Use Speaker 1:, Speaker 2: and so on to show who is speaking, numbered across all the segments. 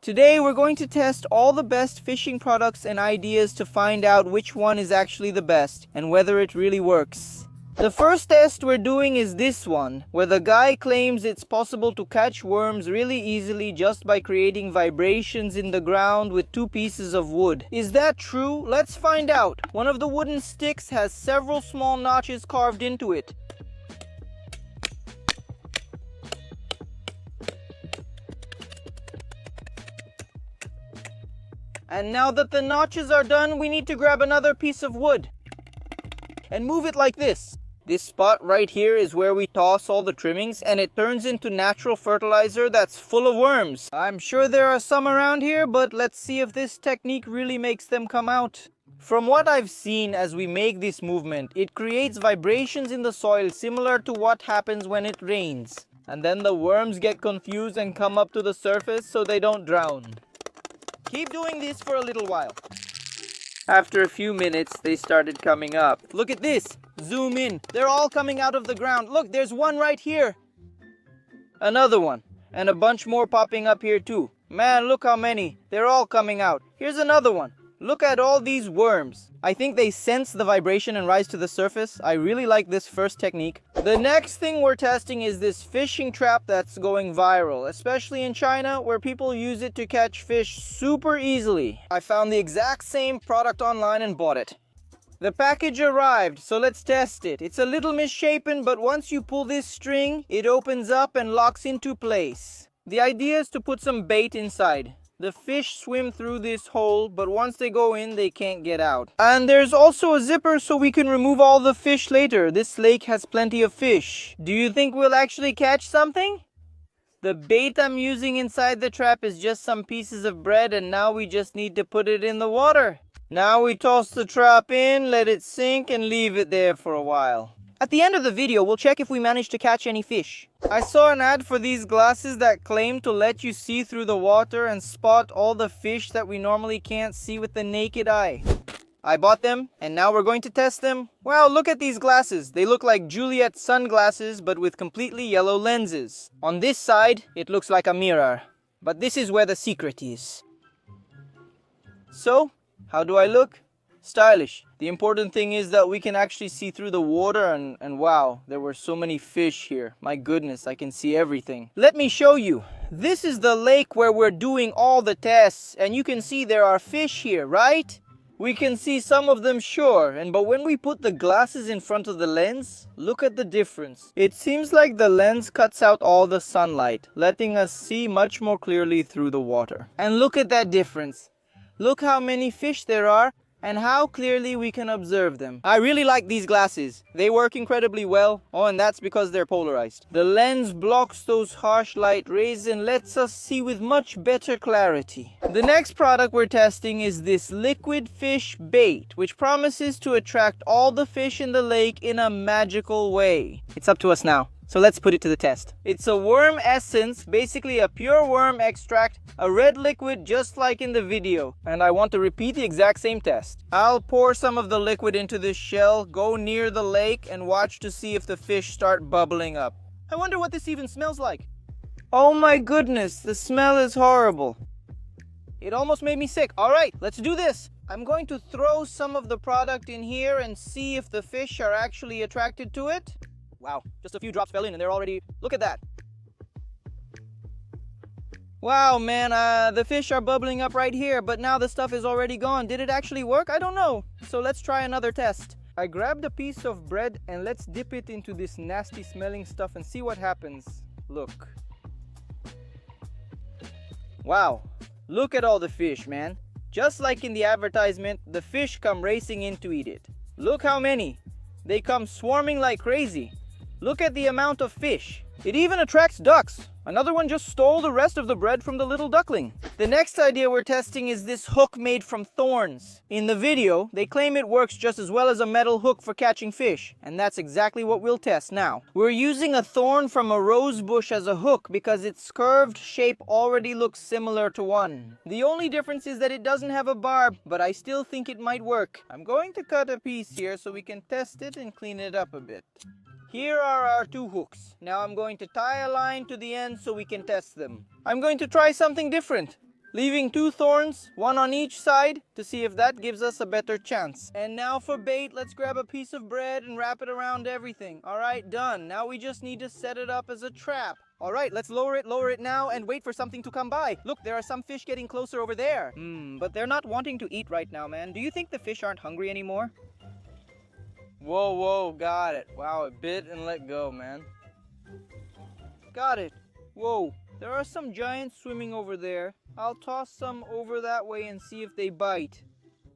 Speaker 1: Today we're going to test all the best fishing products and ideas to find out which one is actually the best and whether it really works. The first test we're doing is this one, where the guy claims it's possible to catch worms really easily just by creating vibrations in the ground with 2 pieces of wood. Is that true? Let's find out. One of the wooden sticks has several small notches carved into it. And now that the notches are done, we need to grab another piece of wood and move it like this. This spot right here is where we toss all the trimmings and it turns into natural fertilizer that's full of worms. I'm sure there are some around here, but let's see if this technique really makes them come out. From what I've seen as we make this movement, it creates vibrations in the soil similar to what happens when it rains. And then the worms get confused and come up to the surface so they don't drown. Keep doing this for a little while. After a few minutes, they started coming up. Look at this. Zoom in. They're all coming out of the ground. Look, there's one right here. Another one. And a bunch more popping up here too. Man, look how many. They're all coming out. Here's another one. Look at all these worms. I think they sense the vibration and rise to the surface. I really like this first technique. The next thing we're testing is this fishing trap that's going viral, especially in China where people use it to catch fish super easily. I found the exact same product online and bought it. The package arrived, so let's test it. It's a little misshapen, but once you pull this string, it opens up and locks into place. The idea is to put some bait inside. The fish swim through this hole, but once they go in, they can't get out. And there's also a zipper so we can remove all the fish later. This lake has plenty of fish. Do you think we'll actually catch something? The bait I'm using inside the trap is just some pieces of bread, and now we just need to put it in the water. Now we toss the trap in, let it sink, and leave it there for a while. At the end of the video, we'll check if we managed to catch any fish. I saw an ad for these glasses that claim to let you see through the water and spot all the fish that we normally can't see with the naked eye. I bought them, and now we're going to test them. Wow, look at these glasses. They look like Juliet's sunglasses, but with completely yellow lenses. On this side, it looks like a mirror. But this is where the secret is. So, how do I look? Stylish. The important thing is that we can actually see through the water and wow, there were so many fish here. My goodness, I can see everything. Let me show you. This is the lake where we're doing all the tests, and you can see there are fish here, right? We can see some of them, sure, but when we put the glasses in front of the lens, look at the difference. It seems like the lens cuts out all the sunlight, letting us see much more clearly through the water. And look at that difference. Look how many fish there are and how clearly we can observe them. I really like these glasses. They work incredibly well. Oh, and that's because they're polarized. The lens blocks those harsh light rays and lets us see with much better clarity. The next product we're testing is this liquid fish bait, which promises to attract all the fish in the lake in a magical way. It's up to us now. So let's put it to the test. It's a worm essence, basically a pure worm extract, a red liquid just like in the video. And I want to repeat the exact same test. I'll pour some of the liquid into this shell, go near the lake, and watch to see if the fish start bubbling up. I wonder what this even smells like. Oh my goodness, the smell is horrible. It almost made me sick. All right, let's do this. I'm going to throw some of the product in here and see if the fish are actually attracted to it. Wow, just a few drops fell in and they're already... Look at that. Wow, man, the fish are bubbling up right here, but now the stuff is already gone. Did it actually work? I don't know. So let's try another test. I grabbed a piece of bread and let's dip it into this nasty smelling stuff and see what happens. Look. Wow, look at all the fish, man. Just like in the advertisement, the fish come racing in to eat it. Look how many. They come swarming like crazy. Look at the amount of fish. It even attracts ducks. Another one just stole the rest of the bread from the little duckling. The next idea we're testing is this hook made from thorns. In the video, they claim it works just as well as a metal hook for catching fish. And that's exactly what we'll test now. We're using a thorn from a rose bush as a hook because its curved shape already looks similar to one. The only difference is that it doesn't have a barb, but I still think it might work. I'm going to cut a piece here so we can test it and clean it up a bit. Here are our 2 hooks. Now I'm going to tie a line to the end so we can test them. I'm going to try something different. leaving 2 thorns, one on each side, to see if that gives us a better chance. And now for bait, let's grab a piece of bread and wrap it around everything. Alright, done. Now we just need to set it up as a trap. Alright, let's lower it now and wait for something to come by. Look, there are some fish getting closer over there. But they're not wanting to eat right now, man. Do you think the fish aren't hungry anymore? Whoa, got it. Wow, it bit and let go, man. Got it. Whoa, there are some giants swimming over there. I'll toss some over that way and see if they bite.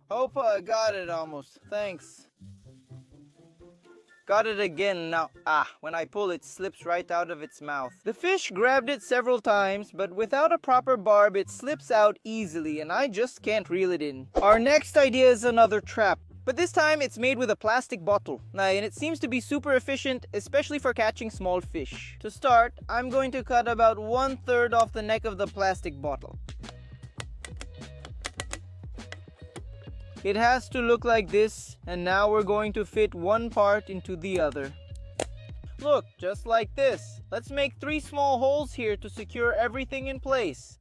Speaker 1: Opa, I got it almost. Thanks. Got it again now. When I pull it slips right out of its mouth. The fish grabbed it several times, but without a proper barb it slips out easily and I just can't reel it in. Our next idea is another trap. But this time it's made with a plastic bottle. And it seems to be super efficient, especially for catching small fish. To start, I'm going to cut about 1/3 off the neck of the plastic bottle. It has to look like this, and now we're going to fit one part into the other. Look, just like this. Let's make 3 small holes here to secure everything in place.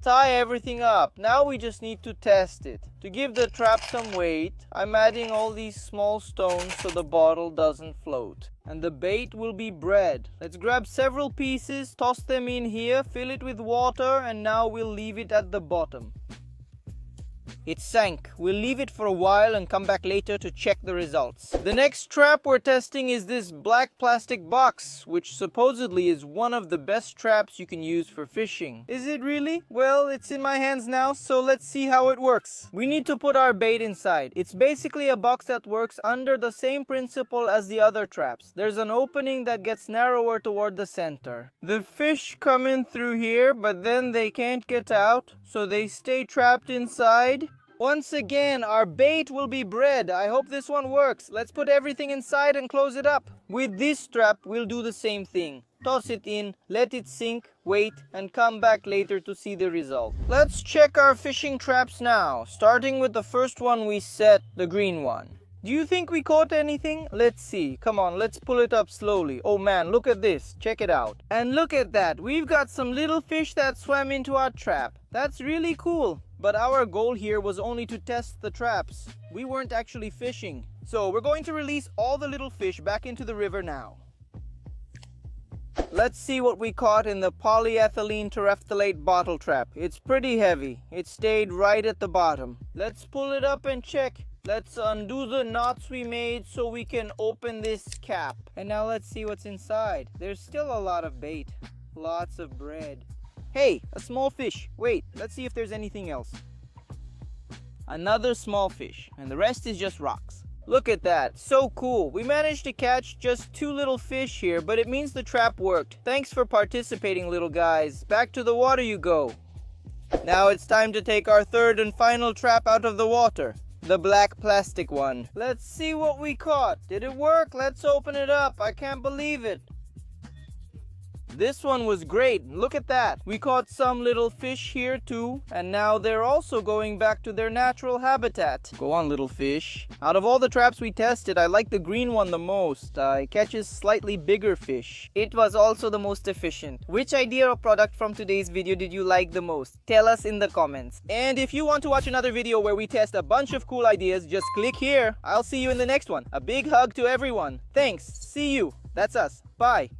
Speaker 1: Tie everything up. Now we just need to test it. To give the trap some weight, I'm adding all these small stones so the bottle doesn't float. And the bait will be bread. Let's grab several pieces, toss them in here, fill it with water, and now we'll leave it at the bottom. It sank. We'll leave it for a while and come back later to check the results. The next trap we're testing is this black plastic box, which supposedly is one of the best traps you can use for fishing. Is it really? Well, it's in my hands now, so let's see how it works. We need to put our bait inside. It's basically a box that works under the same principle as the other traps. There's an opening that gets narrower toward the center. The fish come in through here, but then they can't get out, so they stay trapped inside. Once again, our bait will be bread. I hope this one works. Let's put everything inside and close it up. With this trap, we'll do the same thing. Toss it in, let it sink, wait, and come back later to see the result. Let's check our fishing traps now, starting with the first one we set, the green one. Do you think we caught anything? Let's see. Come on, let's pull it up slowly. Oh man, look at this. Check it out. And look at that. We've got some little fish that swam into our trap. That's really cool. But our goal here was only to test the traps. We weren't actually fishing. So we're going to release all the little fish back into the river now. Let's see what we caught in the polyethylene terephthalate bottle trap. It's pretty heavy. It stayed right at the bottom. Let's pull it up and check. Let's undo the knots we made so we can open this cap. And now let's see what's inside. There's still a lot of bait. Lots of bread. Hey, a small fish. Wait, let's see if there's anything else. Another small fish, and the rest is just rocks. Look at that, so cool. We managed to catch just 2 little fish here, but it means the trap worked. Thanks for participating, little guys. Back to the water you go. Now it's time to take our third and final trap out of the water. The black plastic one. Let's see what we caught. Did it work? Let's open it up. I can't believe it. This one was great. Look at that. We caught some little fish here too, and now they're also going back to their natural habitat. Go on, little fish. Out of all the traps we tested, I like the green one the most. It catches slightly bigger fish. It was also the most efficient. Which idea or product from today's video did you like the most? Tell us in the comments. And if you want to watch another video where we test a bunch of cool ideas, just click here. I'll see you in the next one. A big hug to everyone. Thanks. See you. That's us. Bye.